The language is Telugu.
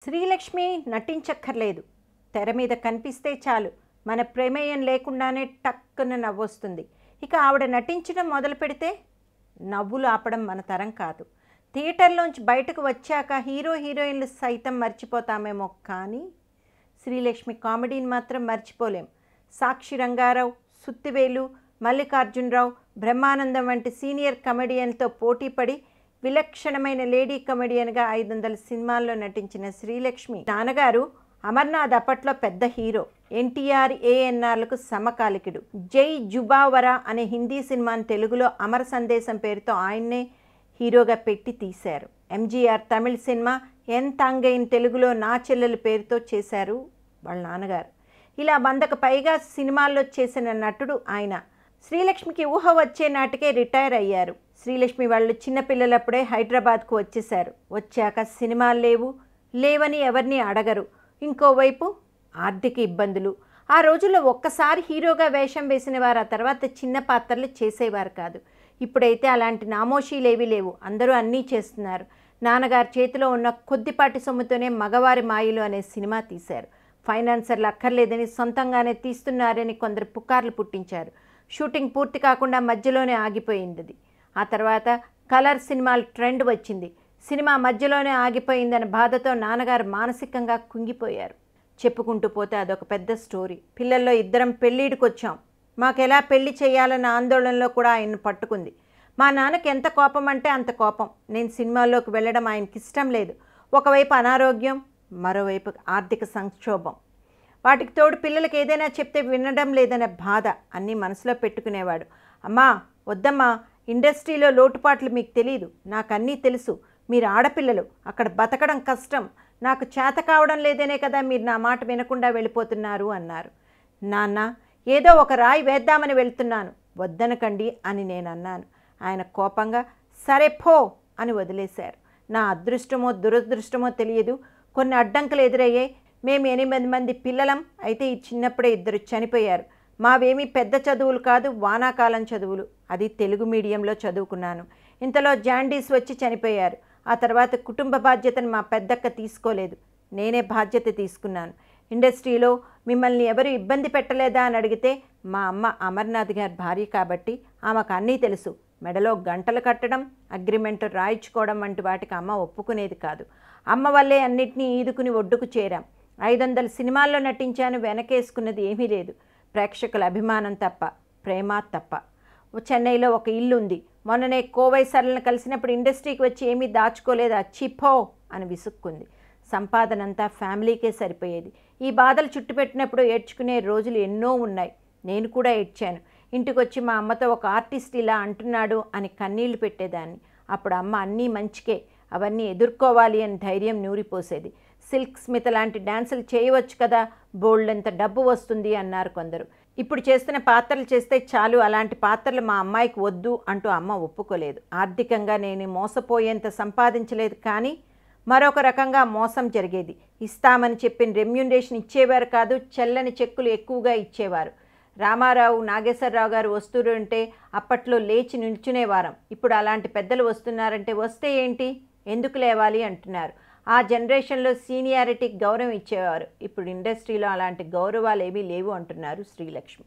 శ్రీలక్ష్మి నటించక్కర్లేదు. తెర మీద కనిపిస్తే చాలు మన ప్రమేయం లేకుండానే టక్కున నవ్వొస్తుంది. ఇక ఆవిడ నటించడం మొదలు పెడితే నవ్వులు ఆపడం మన తరం కాదు. థియేటర్లోంచి బయటకు వచ్చాక హీరో హీరోయిన్లు సైతం మర్చిపోతామేమో, కానీ శ్రీలక్ష్మి కామెడీని మాత్రం మర్చిపోలేం. సాక్షి రంగారావు, సుత్తివేలు, మల్లికార్జునరావు, బ్రహ్మానందం వంటి సీనియర్ కమెడియన్తో పోటీపడి విలక్షణమైన లేడీ కమెడియన్గా 500 సినిమాల్లో నటించిన శ్రీలక్ష్మి నాన్నగారు అమర్నాథ్ అప్పట్లో పెద్ద హీరో. ఎన్టీఆర్, ఏఎన్ఆర్లకు సమకాలికుడు. జై జుబావరా అనే హిందీ సినిమాని తెలుగులో అమర సందేశం పేరుతో ఆయన్నే హీరోగా పెట్టి తీశారు. ఎంజీఆర్ తమిళ సినిమా ఎన్ తాంగైన్ తెలుగులో నా చెల్లెలు పేరుతో చేశారు వాళ్ళ నాన్నగారు. ఇలా 100కు పైగా సినిమాల్లో చేసిన నటుడు ఆయన. శ్రీలక్ష్మికి ఊహ వచ్చే నాటికే రిటైర్ అయ్యారు. శ్రీలక్ష్మి వాళ్ళు చిన్నపిల్లలప్పుడే హైదరాబాద్కు వచ్చేశారు. వచ్చాక సినిమాలు లేవని ఎవరిని అడగరు. ఇంకోవైపు ఆర్థిక ఇబ్బందులు. ఆ రోజుల్లో ఒక్కసారి హీరోగా వేషం వేసిన వారు ఆ తర్వాత చిన్న పాత్రలు చేసేవారు కాదు. ఇప్పుడైతే అలాంటి నామోషీలేవీ లేవు. అందరూ అన్నీ చేస్తున్నారు. నాన్నగారి చేతిలో ఉన్న కొద్దిపాటి సొమ్ముతోనే మగవారి మాయలు అనే సినిమా తీశారు. ఫైనాన్సర్లు అక్కర్లేదని సొంతంగానే తీస్తున్నారని కొందరు పుకార్లు పుట్టించారు. షూటింగ్ పూర్తి కాకుండా మధ్యలోనే ఆగిపోయింది. ఆ తర్వాత కలర్ సినిమాల ట్రెండ్ వచ్చింది. సినిమా మధ్యలోనే ఆగిపోయిందన్న బాధతో నాన్నగారు మానసికంగా కుంగిపోయారు. చెప్పుకుంటూ పోతే అదొక పెద్ద స్టోరీ. పిల్లల్లో ఇద్దరం పెళ్ళిడికి వచ్చాం. మాకెలా పెళ్లి చేయాలన్న ఆందోళనలో కూడా ఆయన్ని పట్టుకుంది. మా నాన్నకి ఎంత కోపం అంటే అంత కోపం. నేను సినిమాల్లోకి వెళ్ళడం ఆయనకి ఇష్టం లేదు. ఒకవైపు అనారోగ్యం, మరోవైపు ఆర్థిక సంక్షోభం. వాటికి తోడు పిల్లలకి ఏదైనా చెప్తే వినడం లేదనే బాధ అన్నీ మనసులో పెట్టుకునేవాడు. అమ్మా వద్దమ్మా, ఇండస్ట్రీలో లోటుపాట్లు మీకు తెలియదు, నాకు అన్నీ తెలుసు. మీరు ఆడపిల్లలు, అక్కడ బతకడం కష్టం. నాకు చేత కావడం లేదనే కదా మీరు నా మాట వినకుండా వెళ్ళిపోతున్నారు అన్నారు. నాన్న, ఏదో ఒక రాయి వేద్దామని వెళ్తున్నాను, వద్దనకండి అని నేను అన్నాను. ఆయన కోపంగా సరే పో అని వదిలేశారు. నా అదృష్టమో దురదృష్టమో తెలియదు, కొన్ని అడ్డంకులు ఎదురయ్యాయి. మేము 8 మంది పిల్లలం. అయితే ఈ చిన్నప్పుడే 2 చనిపోయారు. మావేమీ పెద్ద చదువులు కాదు, వానాకాలం చదువులు. అది తెలుగు మీడియంలో చదువుకున్నాను. ఇంతలో జాండీస్ వచ్చి చనిపోయారు. ఆ తర్వాత కుటుంబ బాధ్యతను మా పెద్దక్క తీసుకోలేదు, నేనే బాధ్యత తీసుకున్నాను. ఇండస్ట్రీలో మిమ్మల్ని ఎవరు ఇబ్బంది పెట్టలేదా అని అడిగితే మా అమ్మ అమర్నాథ్ గారి భార్య కాబట్టి ఆమెకు అన్నీ తెలుసు. మెడలో గంటలు కట్టడం, అగ్రిమెంట్ రాయించుకోవడం వంటి వాటికి అమ్మ ఒప్పుకునేది కాదు. అమ్మ వల్లే అన్నిటినీ ఈదుకుని ఒడ్డుకు చేరాం. 500 సినిమాల్లో నటించాను. వెనకేసుకున్నది ఏమీ లేదు, ప్రేక్షకుల అభిమానం తప్ప, ప్రేమ తప్ప. చెన్నైలో ఒక ఇల్లు ఉంది. మొన్ననే కోవై సరళను కలిసినప్పుడు ఇండస్ట్రీకి వచ్చి ఏమీ దాచుకోలేదు, చిపో అని విసుక్కుంది. సంపాదనంతా ఫ్యామిలీకే సరిపోయేది. ఈ బాధలు చుట్టుపెట్టినప్పుడు ఏడ్చుకునే రోజులు ఎన్నో ఉన్నాయి. నేను కూడా ఏడ్చాను. ఇంటికి వచ్చి మా అమ్మతో ఒక ఆర్టిస్ట్ ఇలా అంటున్నాడు అని కన్నీళ్లు పెట్టేదాన్ని. అప్పుడు అమ్మ అన్నీ మంచికే, అవన్నీ ఎదుర్కోవాలి అని ధైర్యం నూరిపోసేది. సిల్క్ స్మిత్ లాంటి డ్యాన్సులు చేయవచ్చు కదా, బోల్డెంత డబ్బు వస్తుంది అన్నారు కొందరు. ఇప్పుడు చేస్తున్న పాత్రలు చేస్తే చాలు, అలాంటి పాత్రలు మా అమ్మాయికి వద్దు అంటూ అమ్మ ఒప్పుకోలేదు. ఆర్థికంగా నేను మోసపోయేంత సంపాదించలేదు, కానీ మరొక రకంగా మోసం జరిగేది. ఇస్తామని చెప్పిన రెమ్యూనరేషన్ ఇచ్చేవారు కాదు, చెల్లని చెక్కులు ఎక్కువగా ఇచ్చేవారు. రామారావు, నాగేశ్వరరావు గారు వస్తుంటే అప్పట్లో లేచి నిల్చునేవారం. ఇప్పుడు అలాంటి పెద్దలు వస్తున్నారంటే వస్తే ఏంటి, ఎందుకు లేవాలి అంటున్నారు. ఆ జనరేషన్లో సీనియారిటీకి గౌరవం ఇచ్చేవారు. ఇప్పుడు ఇండస్ట్రీలో అలాంటి గౌరవాలు ఏమీ లేవు అంటున్నారు శ్రీలక్ష్మి.